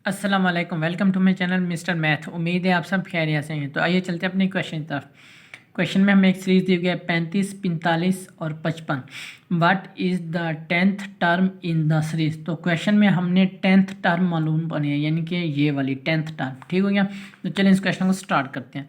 अस्सलाम वालेकुम, welcome to my channel mister math. उम्मीद है आप सब खैरियत से हैं। तो आइए चलते हैं अपने क्वेश्चन की तरफ। क्वेश्चन में हमें एक सीरीज दी गई है 35, 45 और 55। What is the 10th term in the series. तो क्वेश्चन में हमने 10th टर्म मालूम करनी है, यानी कि ये वाली 10th टर्म। ठीक हो गया। तो चलिए इस क्वेश्चन को स्टार्ट करते हैं।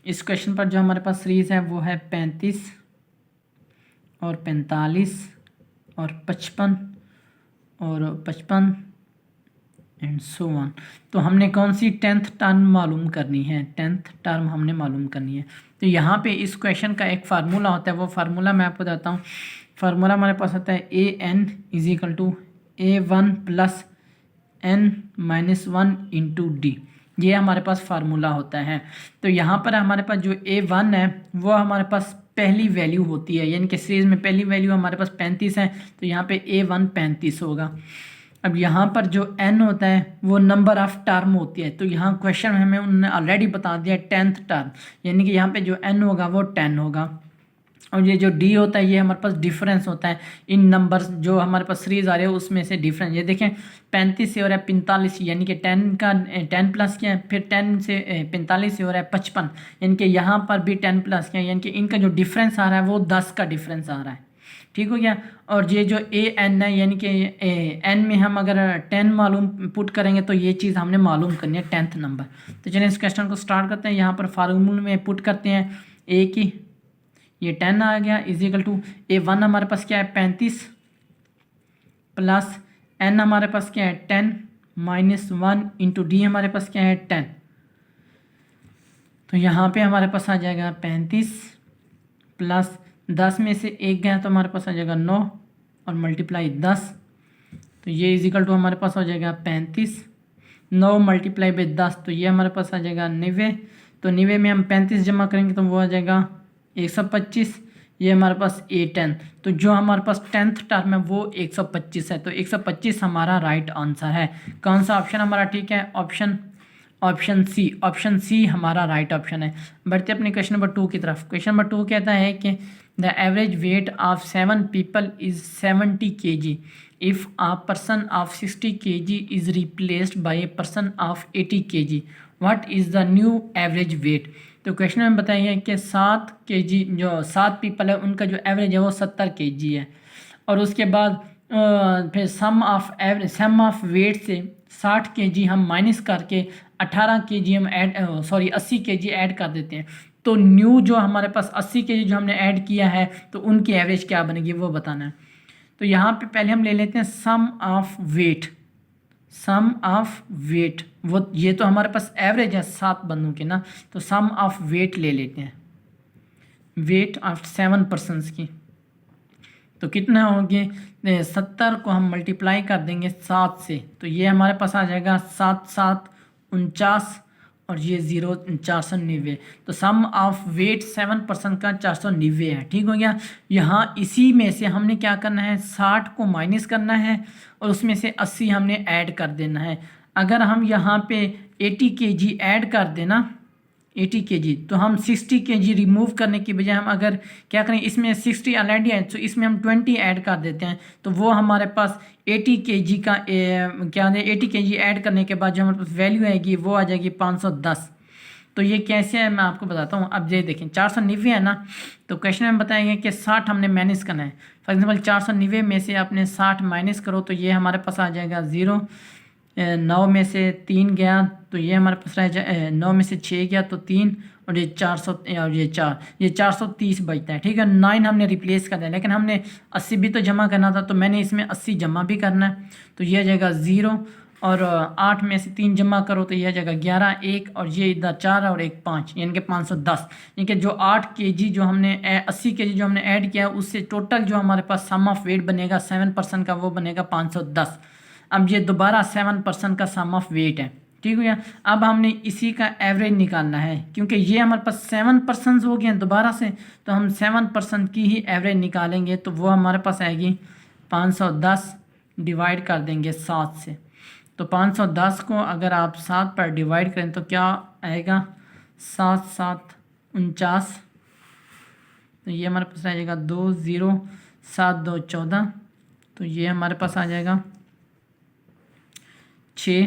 इस क्वेश्चन पर जो हमारे पास सीरीज है वो है 35 और 45 और 55 और 55 एंड सो ऑन। तो हमने कौन सी 10th टर्म मालूम करनी है? 10th टर्म हमने मालूम करनी है। तो यहाँ पे इस क्वेश्चन का एक फार्मूला होता है, वो फार्मूला मैं आपको बताता हूँ। फार्मूला हमारे पास होता है an is equal to a1 plus n-1 into D. ये हमारे पास फार्मूला होता है। तो यहाँ पर हमारे पास जो a1 है वो हमारे पास पहली वैल्यू होती है, यानी कि सीरीज में पहली वैल्यू हमारे पास 35 है, तो यहाँ पे a1 35 होगा। अब यहाँ पर जो n होता है वो नंबर ऑफ टर्म होती है। तो यहाँ क्वेश्चन में हमें उन्होंने ऑलरेडी बता दिया 10th टर्म, यानी कि यहाँ पे जो n होगा वो 10 होगा। और ये जो d होता है ये हमारे पास डिफरेंस होता है इन नंबर्स जो हमारे पास सीरीज आ रहे हैं उसमें से डिफरेंस। ये देखें 35 से हो रहा है 45, यानी कि 10 का 10 प्लस किया है, फिर 10 से 45 से हो रहा है 55, यानी कि यहाँ पर भी 10 प्लस किया है, यानी कि इनका जो डिफरेंस आ रहा है वो 10 का डिफरेंस आ रहा है। ठीक हो गया। और ये जो ए एन है, यानी कि एन में हम अगर 10 मालूम पुट करेंगे तो ये चीज़ हमने मालूम करनी है 10th नंबर। तो चलिए इस क्वेश्चन को स्टार्ट करते हैं। यहाँ पर फार्मूले में पुट करते हैं ए की, ये 10 आ गया इज इक्वल टू a1 हमारे पास क्या है 35 प्लस n हमारे पास क्या है 10 माइनस 1 इंटू डी हमारे पास क्या है 10। तो यहाँ पे हमारे पास आ जाएगा 35 प्लस 10 में से 1 गया तो हमारे पास आ जाएगा 9 और मल्टीप्लाई 10। तो ये इज इक्वल टू हमारे पास हो जाएगा 35, 9 मल्टीप्लाई बाई 10 तो ये हमारे पास आ जाएगा 90। तो 90 में हम 35 जमा करेंगे तो वो आ जाएगा 125। ये हमारे पास a10, तो जो हमारे पास 10th टर्म है वो 125 है। तो 125 हमारा राइट आंसर है। कौन सा ऑप्शन हमारा ठीक है? ऑप्शन सी हमारा राइट ऑप्शन है। बढ़ते अपने क्वेश्चन नंबर 2 की तरफ। क्वेश्चन नंबर 2 कहता है कि the average weight of 7 people is 70 kg if a person of 60 kg is replaced by a person of 80 kg, what is the new average weight. तो question में बताइए कि 7 kg जो 7 पीपल है उनका जो एवरेज है वो 70 kg है, और उसके बाद फिर सम ऑफ वेट से 60 kg हम माइनस करके 18 kg हम ऐड 80 kg ऐड कर देते हैं। तो न्यू जो हमारे पास 80 kg जो हमने ऐड किया है तो उनकी एवरेज क्या बनेगी वो बताना है। तो यहाँ पे पहले हम ले लेते हैं सम ऑफ वेट। वो ये तो हमारे पास एवरेज है 7 बंदों के ना, तो सम ऑफ वेट ले लेते हैं, वेट ऑफ 7 पर्सनस की। तो कितना होंगे 70 को हम मल्टीप्लाई कर देंगे 7 से, तो ये हमारे पास आ जाएगा 7 7 49 और ये 0 490। तो सम ऑफ वेट 7 पर्सन का 490 है। ठीक हो गया। यहाँ इसी में से हमने क्या करना है 60 को माइनस करना है और उसमें से 80 हमने ऐड कर देना है। अगर हम यहाँ पे 80 kg ऐड कर देना 80 kg, तो हम 60 kg रिमूव करने की बजाय हम अगर क्या करें इसमें 60 ऑलरेडी है तो इसमें हम 20 ऐड कर देते हैं, तो वो हमारे पास 80 kg का क्या है 80 kg ऐड करने के बाद जो हमारे पास वैल्यू आएगी वो आ जाएगी 510। तो ये कैसे है मैं आपको बताता हूँ। अब ये देखें 490 है ना, तो क्वेश्चन में बताएंगे कि 60 हमने माइनस करना है। फॉर एग्जाम्पल 490 में से आपने 60 माइनस करो तो ये हमारे पास आ जाएगा 0। 9 में से 3 गया तो ये हमारे पास रह जाए 9 में से 6 गया तो 3 और ये 400 और ये 4, ये 430 बचता है। ठीक है। 9 हमने रिप्लेस कर दिया, लेकिन हमने 80 भी तो जमा करना था, तो मैंने इसमें 80 जमा भी करना है। तो ये आ जाएगा 0 और 8 में से 3 जमा करो तो ये आ जाएगा 11 1 और ये इधर 4 और 1 5, यानी कि 510। यानी कि जो 8 kg जो हमने 80 kg जो हमने ऐड किया उससे टोटल जो हमारे पास सम ऑफ वेट बनेगा 7 पर्सन का वो बनेगा 510। अब ये दोबारा 7 पर्सन का सम ऑफ वेट है। ठीक हो गया। अब हमने इसी का एवरेज निकालना है, क्योंकि ये हमारे पास 7 पर्सन हो गए दोबारा से, तो हम 7 पर्सन की ही एवरेज निकालेंगे। तो वो हमारे पास आएगी 510 डिवाइड कर देंगे 7 से। तो 510 को अगर आप 7 पर डिवाइड करें तो क्या आएगा 7 7 49। तो ये हमारे पास आ जाएगा 2 0 7 2 14। तो ये हमारे पास आ जाएगा 6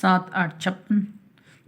7 8 56.